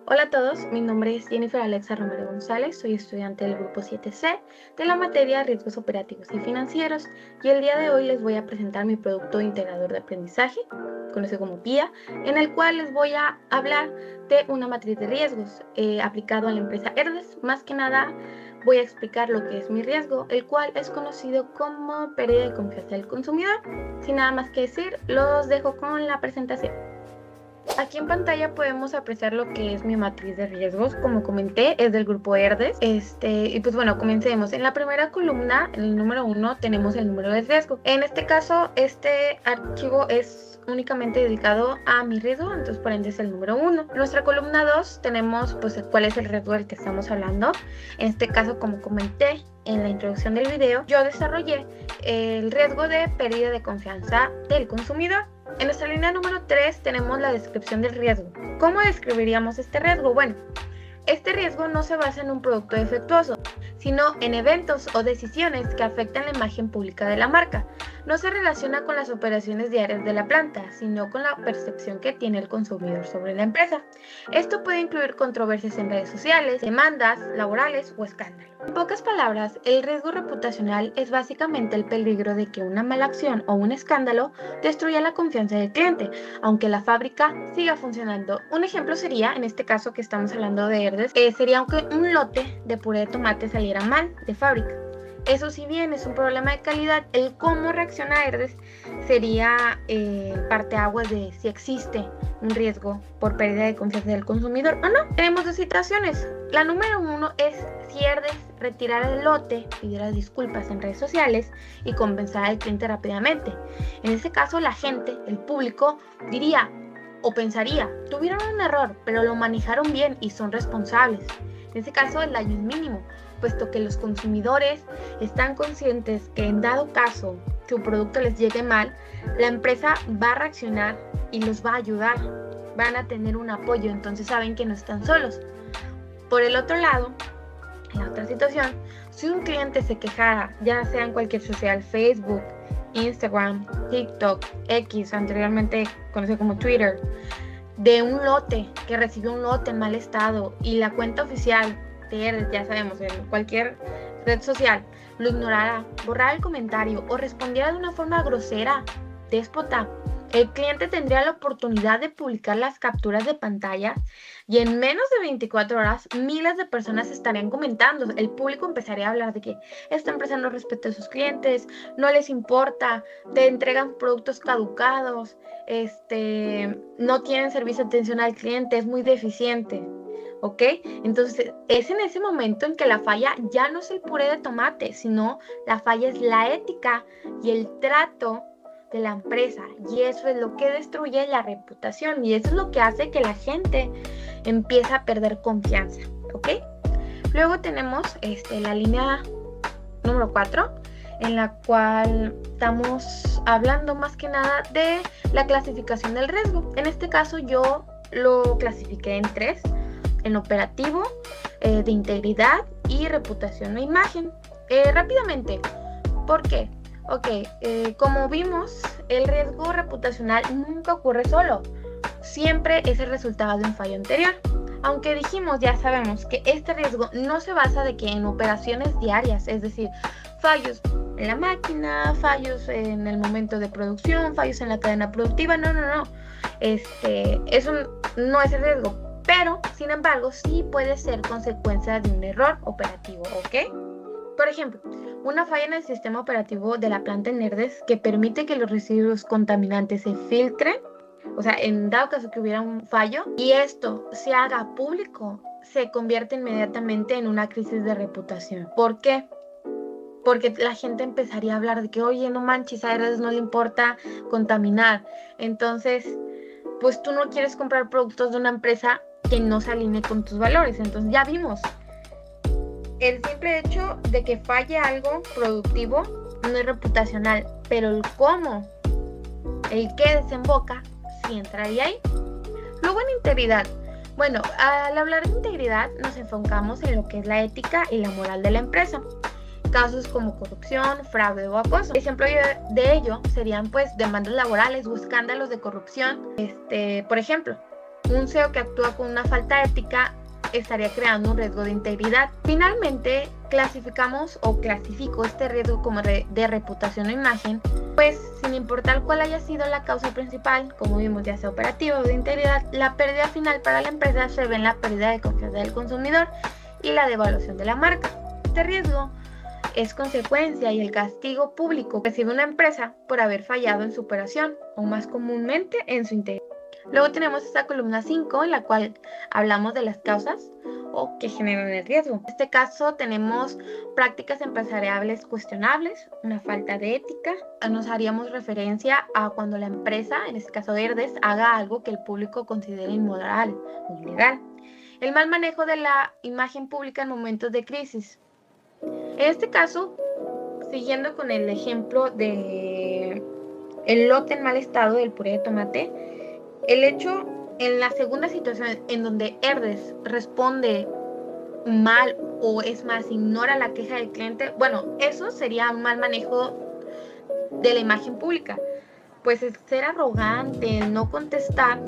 Hola a todos, mi nombre es Jennifer Alexa Romero González, soy estudiante del grupo 7C de la materia Riesgos Operativos y Financieros y el día de hoy les voy a presentar mi producto integrador de aprendizaje, conocido como PIA, en el cual les voy a hablar de una matriz de riesgos aplicado a la empresa Herdes. Más que nada voy a explicar lo que es mi riesgo, el cual es conocido como pérdida de confianza del consumidor. Sin nada más que decir, los dejo con la presentación. Aquí en pantalla podemos apreciar lo que es mi matriz de riesgos. Como comenté, es del grupo Herdes. Y pues bueno, comencemos. En la primera columna, en el número 1, tenemos el número de riesgo. En este caso, este archivo es únicamente dedicado a mi riesgo, entonces por ende es el número 1. En nuestra columna 2 tenemos pues cuál es el riesgo del que estamos hablando. En este caso, como comenté en la introducción del video, yo desarrollé el riesgo de pérdida de confianza del consumidor. En nuestra línea número 3 tenemos la descripción del riesgo. ¿Cómo describiríamos este riesgo? Bueno, este riesgo no se basa en un producto defectuoso, sino en eventos o decisiones que afectan la imagen pública de la marca. No se relaciona con las operaciones diarias de la planta, sino con la percepción que tiene el consumidor sobre la empresa. Esto puede incluir controversias en redes sociales, demandas laborales o escándalos. En pocas palabras, el riesgo reputacional es básicamente el peligro de que una mala acción o un escándalo destruya la confianza del cliente, aunque la fábrica siga funcionando. Un ejemplo sería, en este caso que estamos hablando de Herdes, sería aunque un lote de puré de tomate saliera mal de fábrica. Eso, si bien es un problema de calidad, el cómo reacciona Herdes sería parteaguas de si existe un riesgo por pérdida de confianza del consumidor o no. Tenemos dos situaciones. La número 1 es si Herdes retirara el lote, pidiera disculpas en redes sociales y compensara al cliente rápidamente. En este caso, la gente, el público, diría o pensaría, tuvieron un error, pero lo manejaron bien y son responsables. En este caso, el daño es mínimo, puesto que los consumidores están conscientes que en dado caso su producto les llegue mal, la empresa va a reaccionar y los va a ayudar, van a tener un apoyo, entonces saben que no están solos. Por el otro lado, en la otra situación, si un cliente se quejara, ya sea en cualquier social, Facebook, Instagram, TikTok, X, anteriormente conocido como Twitter, de un lote, que recibió un lote en mal estado y la cuenta oficial de Herdes, ya sabemos, en cualquier red social, lo ignorara, borrara el comentario o respondiera de una forma grosera, déspota, el cliente tendría la oportunidad de publicar las capturas de pantalla y en menos de 24 horas miles de personas estarían comentando. El público empezaría a hablar de que esta empresa no respeta a sus clientes, no les importa, te entregan productos caducados, no tienen servicio de atención al cliente, es muy deficiente. ¿Ok? Entonces es en ese momento en que la falla ya no es el puré de tomate, sino la falla es la ética y el trato de la empresa, y eso es lo que destruye la reputación y eso es lo que hace que la gente empiece a perder confianza. ¿Ok? Luego tenemos la línea número 4, en la cual estamos hablando más que nada de la clasificación del riesgo. En este caso yo lo clasifiqué en 3: en operativo, de integridad y reputación e imagen. Rápidamente, ¿por qué? Ok, como vimos, el riesgo reputacional nunca ocurre solo, siempre es el resultado de un fallo anterior. Aunque dijimos, ya sabemos que este riesgo no se basa de que en operaciones diarias, es decir, fallos en la máquina, fallos en el momento de producción, fallos en la cadena productiva, no. Eso no es el riesgo. Pero, sin embargo, sí puede ser consecuencia de un error operativo, ¿ok? Por ejemplo, una falla en el sistema operativo de la planta en Herdes que permite que los residuos contaminantes se filtren, o sea, en dado caso que hubiera un fallo, y esto se haga público, se convierte inmediatamente en una crisis de reputación. ¿Por qué? Porque la gente empezaría a hablar de que, oye, no manches, a Herdes no le importa contaminar. Entonces, pues tú no quieres comprar productos de una empresa que no se alinee con tus valores. Entonces ya vimos, el simple hecho de que falle algo productivo no es reputacional, pero el cómo, el qué desemboca, sí entraría ahí. Luego en integridad. Bueno, al hablar de integridad nos enfocamos en lo que es la ética y la moral de la empresa. Casos como corrupción, fraude o acoso. Ejemplo de ello serían pues demandas laborales o escándalos de corrupción. Por ejemplo, un CEO que actúa con una falta ética estaría creando un riesgo de integridad. Finalmente, clasifico este riesgo como de reputación o imagen, pues sin importar cuál haya sido la causa principal, como vimos, ya sea operativa o de integridad, la pérdida final para la empresa se ve en la pérdida de confianza del consumidor y la devaluación de la marca. Este riesgo es consecuencia y el castigo público que recibe una empresa por haber fallado en su operación o más comúnmente en su integridad. Luego tenemos esta columna 5 en la cual hablamos de las causas o que generan el riesgo. En este caso tenemos prácticas empresariales cuestionables, una falta de ética. Nos haríamos referencia a cuando la empresa, en este caso Herdes, haga algo que el público considere inmoral o ilegal. El mal manejo de la imagen pública en momentos de crisis. En este caso, siguiendo con el ejemplo de el lote en mal estado del puré de tomate, el hecho en la segunda situación en donde Herdes responde mal o es más, ignora la queja del cliente, bueno, eso sería un mal manejo de la imagen pública. Pues el ser arrogante, el no contestar,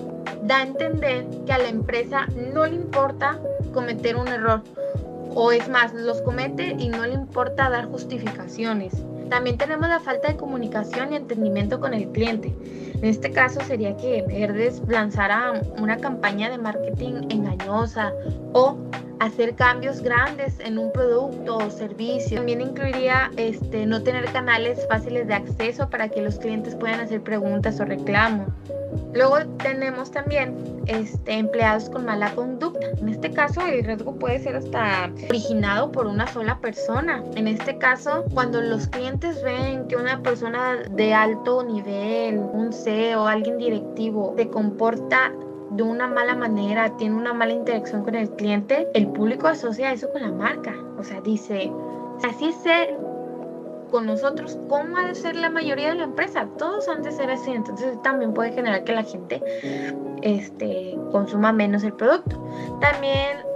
da a entender que a la empresa no le importa cometer un error. O es más, los comete y no le importa dar justificaciones. También tenemos la falta de comunicación y entendimiento con el cliente. En este caso sería que Herdes lanzara una campaña de marketing engañosa o hacer cambios grandes en un producto o servicio. También incluiría no tener canales fáciles de acceso para que los clientes puedan hacer preguntas o reclamos. Luego tenemos también empleados con mala conducta. En este caso el riesgo puede ser hasta originado por una sola persona. En este caso, cuando los clientes ven que una persona de alto nivel, un CEO, alguien directivo, se comporta de una mala manera, tiene una mala interacción con el cliente, el público asocia eso con la marca. O sea, dice, así es él con nosotros, ¿cómo ha de ser la mayoría de la empresa? Todos han de ser así. Entonces también puede generar que la gente consuma menos el producto. También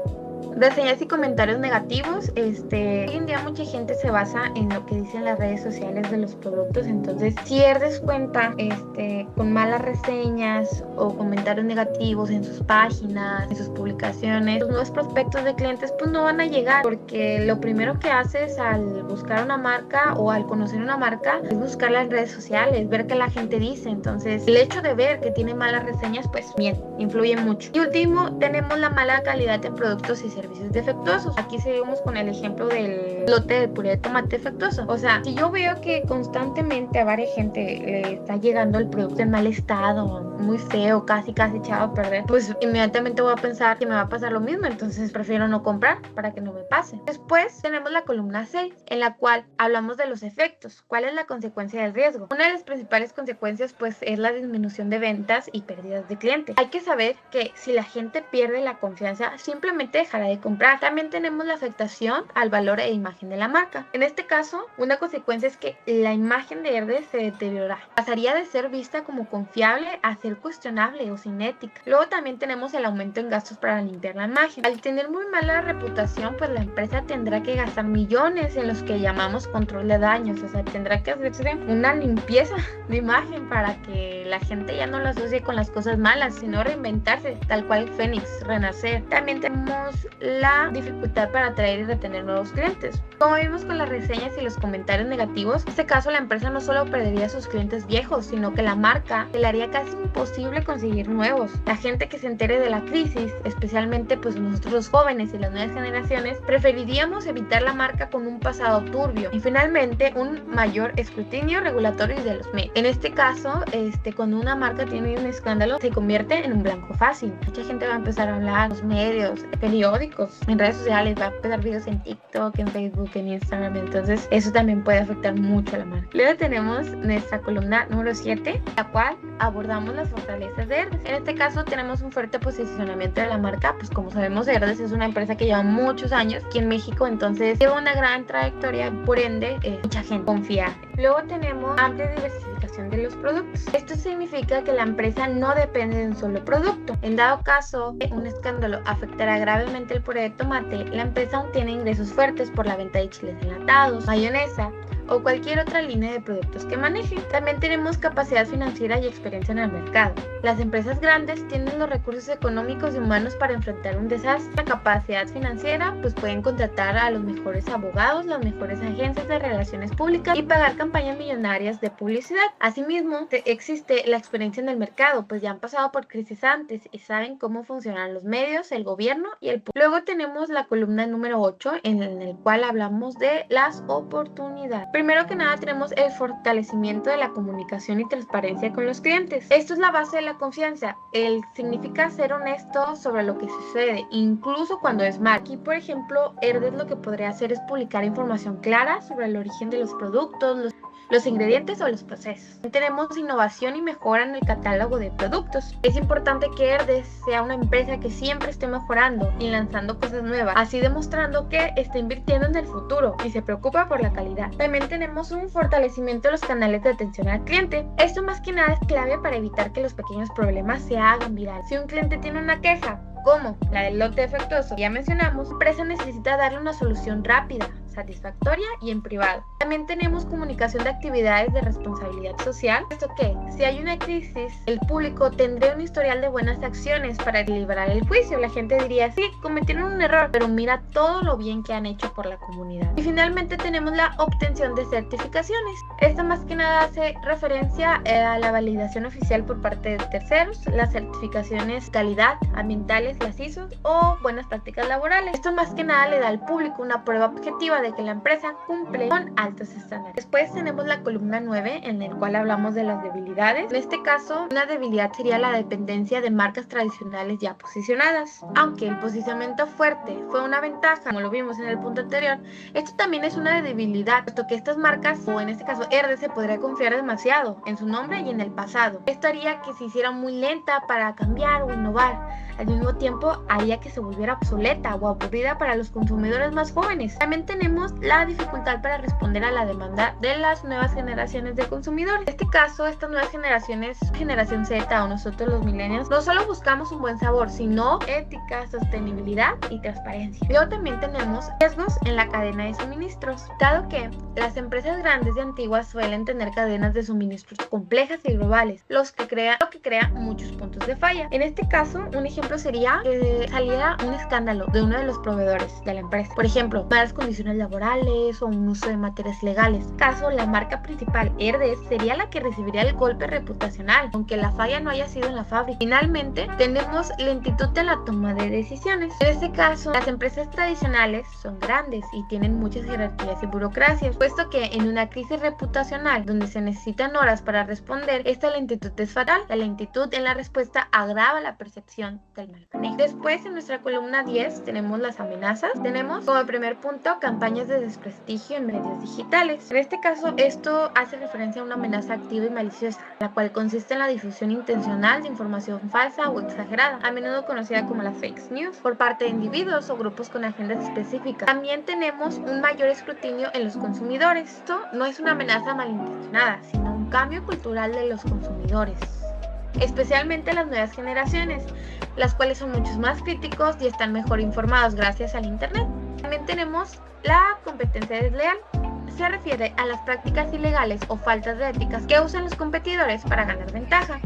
reseñas y comentarios negativos. Hoy en día mucha gente se basa en lo que dicen las redes sociales de los productos. Entonces, si Herdes cuenta con malas reseñas o comentarios negativos en sus páginas, en sus publicaciones, los nuevos prospectos de clientes pues no van a llegar, porque lo primero que haces al buscar una marca o al conocer una marca es buscarla en redes sociales, ver qué la gente dice. Entonces, el hecho de ver que tiene malas reseñas, pues bien, influye mucho. Y último, tenemos la mala calidad de productos y servicios defectuosos. Aquí seguimos con el ejemplo del lote de puré de tomate defectuoso. O sea, si yo veo que constantemente a varias gente le está llegando el producto en mal estado, muy feo, casi echado a perder, pues inmediatamente voy a pensar que me va a pasar lo mismo. Entonces prefiero no comprar para que no me pase. Después tenemos la columna 6, en la cual hablamos de los efectos. ¿Cuál es la consecuencia del riesgo? Una de las principales consecuencias pues es la disminución de ventas y pérdidas de clientes. Hay que saber que si la gente pierde la confianza, simplemente dejará de comprar. También tenemos la afectación al valor e imagen de la marca. En este caso, una consecuencia es que la imagen de Herdes se deteriora. Pasaría de ser vista como confiable a ser cuestionable o sin ética. Luego también tenemos el aumento en gastos para limpiar la imagen. Al tener muy mala reputación, pues la empresa tendrá que gastar millones en los que llamamos control de daños. O sea, tendrá que hacerse una limpieza de imagen para que la gente ya no lo asocie con las cosas malas, sino reinventarse, tal cual Fénix, renacer. También tenemos la dificultad para atraer y retener nuevos clientes. Como vimos con las reseñas y los comentarios negativos, en este caso la empresa no solo perdería a sus clientes viejos, sino que la marca le haría casi imposible conseguir nuevos. La gente que se entere de la crisis, especialmente pues nosotros los jóvenes y las nuevas generaciones, preferiríamos evitar la marca con un pasado turbio. Y finalmente, un mayor escrutinio regulatorio de los medios. En este caso, cuando una marca tiene un escándalo, se convierte en un blanco fácil. Mucha gente va a empezar a hablar, los medios, periódicos, en redes sociales, va a empezar videos en TikTok, en Facebook, en Instagram. Entonces eso también puede afectar mucho a la marca. Luego tenemos nuestra columna número 7, la cual abordamos las fortalezas de Herdes. En este caso tenemos un fuerte posicionamiento de la marca. Pues como sabemos, Herdes es una empresa que lleva muchos años aquí en México, entonces lleva una gran trayectoria, por ende mucha gente confía. Luego tenemos amplia diversificación de los productos. Esto significa que la empresa no depende de un solo producto. En dado caso que un escándalo afectará gravemente el puré de tomate, la empresa aún tiene ingresos fuertes por la venta de chiles enlatados, mayonesa o cualquier otra línea de productos que maneje. También tenemos capacidad financiera y experiencia en el mercado. Las empresas grandes tienen los recursos económicos y humanos para enfrentar un desastre. La capacidad financiera, pues pueden contratar a los mejores abogados, las mejores agencias de relaciones públicas y pagar campañas millonarias de publicidad. Asimismo, existe la experiencia en el mercado, pues ya han pasado por crisis antes y saben cómo funcionan los medios, el gobierno y el público. Luego tenemos la columna número 8, en el cual hablamos de las oportunidades. Primero que nada tenemos el fortalecimiento de la comunicación y transparencia con los clientes. Esto es la base de la confianza. Significa ser honesto sobre lo que sucede, incluso cuando es mal. Aquí, por ejemplo, Herdes lo que podría hacer es publicar información clara sobre el origen de los productos, los ingredientes o los procesos. Tenemos innovación y mejora en el catálogo de productos. Es importante que Herdes sea una empresa que siempre esté mejorando y lanzando cosas nuevas, así demostrando que está invirtiendo en el futuro y se preocupa por la calidad. También tenemos un fortalecimiento de los canales de atención al cliente. Esto más que nada es clave para evitar que los pequeños problemas se hagan virales. Si un cliente tiene una queja, como la del lote defectuoso que ya mencionamos, la empresa necesita darle una solución rápida, satisfactoria y en privado. También tenemos comunicación de actividades de responsabilidad social, puesto que si hay una crisis, el público tendría un historial de buenas acciones para liberar el juicio. La gente diría, sí, cometieron un error, pero mira todo lo bien que han hecho por la comunidad. Y finalmente tenemos la obtención de certificaciones. Esta más que nada hace referencia a la validación oficial por parte de terceros, las certificaciones calidad, ambientales, las ISO o buenas prácticas laborales. Esto más que nada le da al público una prueba objetiva de que la empresa cumple con altos estándares. Después tenemos la columna 9, en el cual hablamos de las debilidades. En este caso, una debilidad sería la dependencia de marcas tradicionales ya posicionadas. Aunque el posicionamiento fuerte fue una ventaja, como lo vimos en el punto anterior, esto también es una debilidad, puesto que estas marcas, o en este caso Herdes, se podría confiar demasiado en su nombre y en el pasado. Esto haría que se hiciera muy lenta para cambiar o innovar. Al mismo tiempo, haría que se volviera obsoleta o aburrida para los consumidores más jóvenes. También tenemos la dificultad para responder a la demanda de las nuevas generaciones de consumidores. En este caso, estas nuevas generaciones, generación Z o nosotros los millennials, no solo buscamos un buen sabor, sino ética, sostenibilidad y transparencia. Luego también tenemos riesgos en la cadena de suministros, dado que las empresas grandes y antiguas suelen tener cadenas de suministros complejas y globales, lo que crea muchos puntos de falla. En este caso, un ejemplo sería que saliera un escándalo de uno de los proveedores de la empresa. Por ejemplo, malas condiciones laborales o un uso de materias legales. En este caso, la marca principal, Herdes, sería la que recibiría el golpe reputacional, aunque la falla no haya sido en la fábrica. Finalmente, tenemos lentitud en la toma de decisiones. En este caso, las empresas tradicionales son grandes y tienen muchas jerarquías y burocracias, puesto que en una crisis reputacional donde se necesitan horas para responder, esta lentitud es fatal. La lentitud en la respuesta agrava la percepción del mal manejo. Después, en nuestra columna 10, tenemos las amenazas. Tenemos como primer punto campañas de desprestigio en medios digitales. En este caso, esto hace referencia a una amenaza activa y maliciosa, la cual consiste en la difusión intencional de información falsa o exagerada, a menudo conocida como las fake news, por parte de individuos o grupos con agendas específicas. También tenemos un mayor escrutinio en los consumidores. Esto no es una amenaza malintencionada, sino un cambio cultural de los consumidores, especialmente las nuevas generaciones, las cuales son muchos más críticos y están mejor informados gracias al internet. También tenemos la competencia desleal. Se refiere a las prácticas ilegales o faltas de éticas que usan los competidores para ganar ventaja.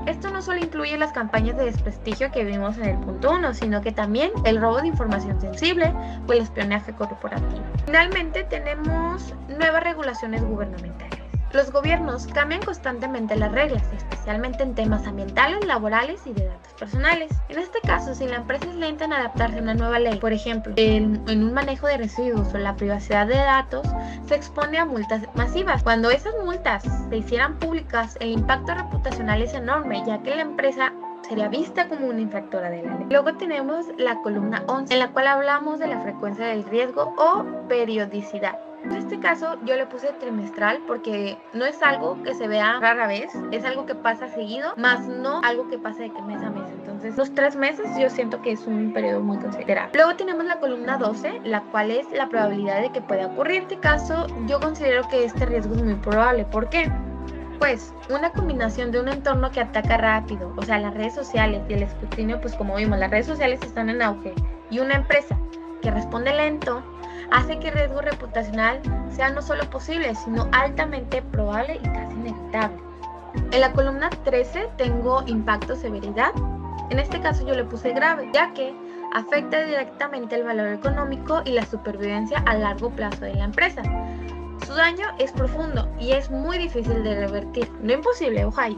Esto no solo incluye las campañas de desprestigio que vimos en el punto 1, sino que también el robo de información sensible o el espionaje corporativo. Finalmente tenemos nuevas regulaciones gubernamentales. Los gobiernos cambian constantemente las reglas, especialmente en temas ambientales, laborales y de datos personales. En este caso, si la empresa es lenta en adaptarse a una nueva ley, por ejemplo, en un manejo de residuos o la privacidad de datos, se expone a multas masivas. Cuando esas multas se hicieran públicas, el impacto reputacional es enorme, ya que la empresa sería vista como una infractora de la ley. Luego tenemos la columna 11, en la cual hablamos de la frecuencia del riesgo o periodicidad. En este caso yo le puse trimestral porque no es algo que se vea rara vez, es algo que pasa seguido, más no algo que pasa de que mes a mes. Entonces los 3 meses yo siento que es un periodo muy considerable. Luego tenemos la columna 12, la cual es la probabilidad de que pueda ocurrir. En este caso yo considero que este riesgo es muy probable. ¿Por qué? Pues una combinación de un entorno que ataca rápido, o sea, las redes sociales y el escrutinio, pues como vimos, las redes sociales están en auge, y una empresa que responde lento, hace que el riesgo reputacional sea no solo posible, sino altamente probable y casi inevitable. En la columna 13 tengo impacto severidad. En este caso yo le puse grave, ya que afecta directamente el valor económico y la supervivencia a largo plazo de la empresa. Su daño es profundo y es muy difícil de revertir, no imposible, ojo ahí.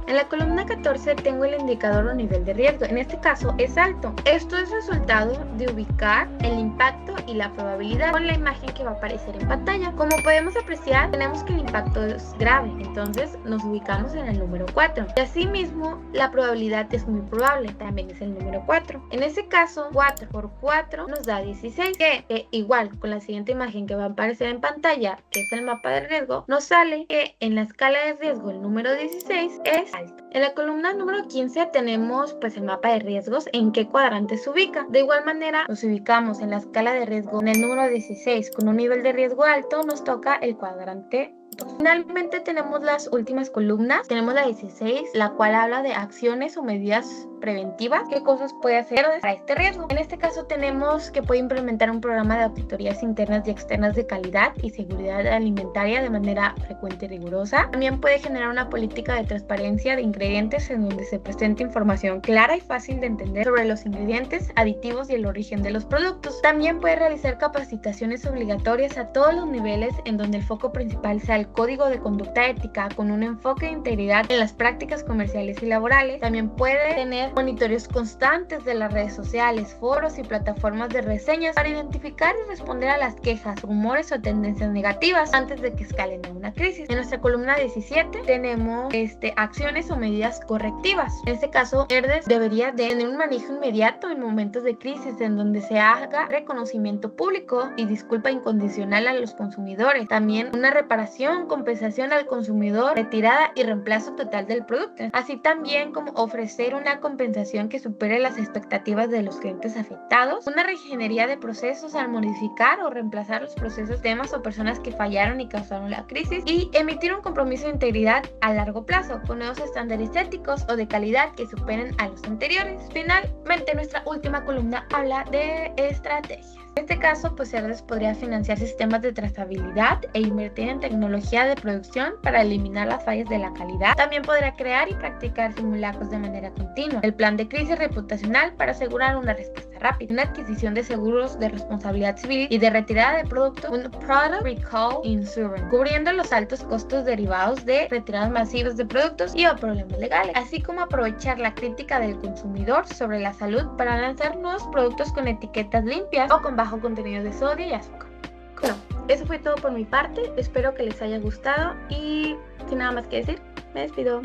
En la columna 14 tengo el indicador o nivel de riesgo, en este caso es alto. Esto es resultado de ubicar el impacto y la probabilidad con la imagen que va a aparecer en pantalla. Como podemos apreciar, tenemos que el impacto es grave, entonces nos ubicamos en el número 4. Y asimismo, la probabilidad es muy probable, también es el número 4. En ese caso, 4 por 4 nos da 16, que igual con la siguiente imagen que va a aparecer en pantalla, que es el mapa de riesgo, nos sale que en la escala de riesgo el número 16 es alto. En la columna número 15 tenemos pues el mapa de riesgos, en qué cuadrante se ubica. De igual manera nos ubicamos en la escala de riesgo en el número 16 con un nivel de riesgo alto, nos toca el cuadrante 2. Finalmente tenemos las últimas columnas. Tenemos la 16, la cual habla de acciones o medidas preventivas. ¿Qué cosas puede hacer para este riesgo? En este caso tenemos que puede implementar un programa de auditorías internas y externas de calidad y seguridad alimentaria de manera frecuente y rigurosa. También puede generar una política de transparencia de ingredientes en donde se presente información clara y fácil de entender sobre los ingredientes, aditivos y el origen de los productos. También puede realizar capacitaciones obligatorias a todos los niveles en donde el foco principal sea el código de conducta ética con un enfoque de integridad en las prácticas comerciales y laborales. También puede tener monitoreos constantes de las redes sociales, foros y plataformas de reseñas para identificar y responder a las quejas, rumores o tendencias negativas antes de que escalen a una crisis. En nuestra columna 17 tenemos acciones o medidas correctivas. En este caso, ERDES debería de tener un manejo inmediato en momentos de crisis en donde se haga reconocimiento público y disculpa incondicional a los consumidores. También una reparación, compensación al consumidor, retirada y reemplazo total del producto. Así también como ofrecer una compensación que supere las expectativas de los clientes afectados, una reingeniería de procesos al modificar o reemplazar los procesos, temas o personas que fallaron y causaron la crisis, y emitir un compromiso de integridad a largo plazo con nuevos estándares éticos o de calidad que superen a los anteriores. Finalmente, nuestra última columna habla de estrategias. En este caso, pues ERDES podría financiar sistemas de trazabilidad e invertir en tecnología de producción para eliminar las fallas de la calidad. También podrá crear y practicar simulacros de manera continua. El plan de crisis reputacional para asegurar una respuesta rápida. Una adquisición de seguros de responsabilidad civil y de retirada de producto. Un Product Recall Insurance, cubriendo los altos costos derivados de retiradas masivas de productos y o problemas legales. Así como aprovechar la crítica del consumidor sobre la salud para lanzar nuevos productos con etiquetas limpias o con bajo contenido de sodio y azúcar. Bueno, eso fue todo por mi parte. Espero que les haya gustado y sin nada más que decir, me despido.